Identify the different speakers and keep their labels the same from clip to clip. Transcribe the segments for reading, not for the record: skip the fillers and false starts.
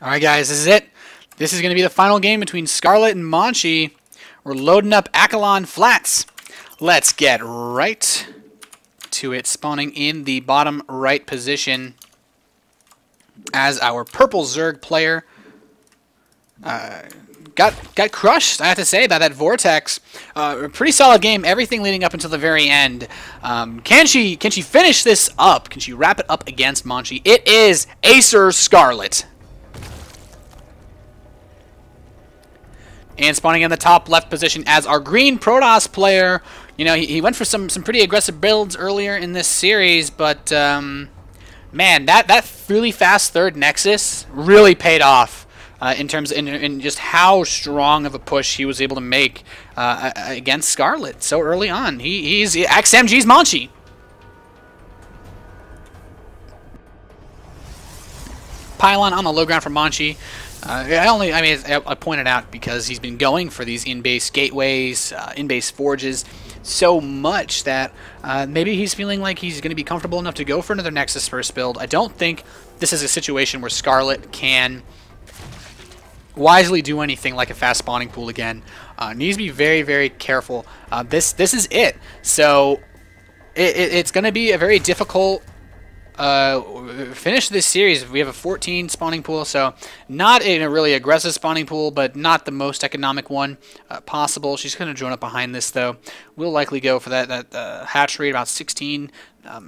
Speaker 1: Alright guys, this is it. This is going to be the final game between Scarlett and Monchi. We're loading up Akalon Flats. Let's get right to it. Spawning in the bottom right position as our purple Zerg player. Got crushed, I have to say, by that Vortex. Pretty solid game, everything leading up until the very end. Can she finish this up? Can she wrap it up against Monchi? It is Acer Scarlett. And spawning in the top left position as our green Protoss player. You know, he went for some pretty aggressive builds earlier in this series, but man, that really fast third Nexus really paid off in terms in just how strong of a push he was able to make against Scarlett so early on. He's XMG's Monchi. Pylon on the low ground for Monchi. I pointed out because he's been going for these in-base gateways, in-base forges so much that maybe he's feeling like he's going to be comfortable enough to go for another Nexus first build. I don't think this is a situation where Scarlett can wisely do anything like a fast spawning pool again. Needs to be very, very careful. This is it. So it's going to be a very difficult finish this series. We have a 14 spawning pool, so not in a really aggressive spawning pool, but not the most economic one possible. She's going to join up behind this, though. We'll likely go for that hatch rate, about 16,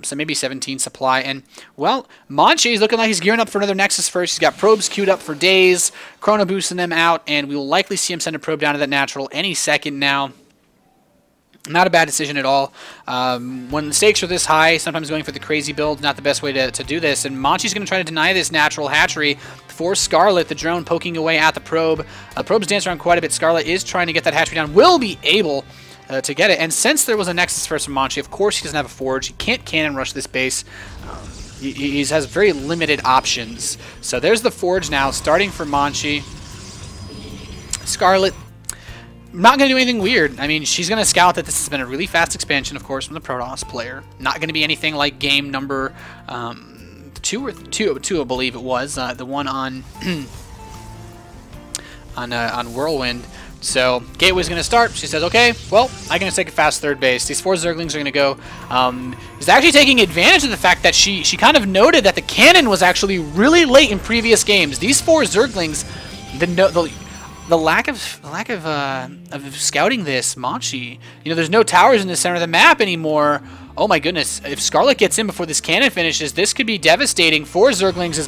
Speaker 1: so maybe 17 supply. And, well, Monchi is looking like he's gearing up for another Nexus first. He's got probes queued up for days, chrono boosting them out, and we will likely see him send a probe down to that natural any second now. Not a bad decision at all. When the stakes are this high, sometimes going for the crazy build, not the best way to do this. And Monchi's going to try to deny this natural hatchery for Scarlett. The drone poking away at the probe. Probe's dancing around quite a bit. Scarlett is trying to get that hatchery down. Will be able to get it. And since there was a Nexus first from Monchi, of course he doesn't have a forge. He can't cannon rush this base. He has very limited options. So there's the forge now, starting for Monchi. Scarlett, not going to do anything weird. I mean, she's going to scout that this has been a really fast expansion, of course, from the Protoss player. Not going to be anything like game number two, I believe it was, the one on on Whirlwind. So Gateway's going to start. She says, okay, well, I'm going to take a fast third base. These 4 Zerglings are going to go. Is actually taking advantage of the fact that she kind of noted that the cannon was actually really late in previous games. These 4 Zerglings, the lack of scouting this Monchi. You know, there's no towers in the center of the map anymore. Oh my goodness! If Scarlett gets in before this cannon finishes, this could be devastating. 4 Zerglings is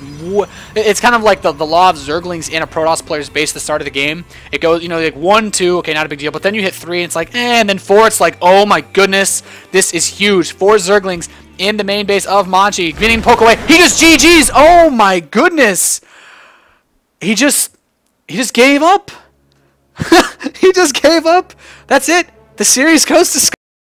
Speaker 1: it's kind of like the law of Zerglings in a Protoss player's base at the start of the game. It goes, you know, like 1, 2, okay, not a big deal. But then you hit 3, and it's like, and then 4, it's like, oh my goodness, this is huge. 4 Zerglings in the main base of Monchi, getting poke away. He just GG's. Oh my goodness! He just gave up. He just gave up. That's it. The series goes to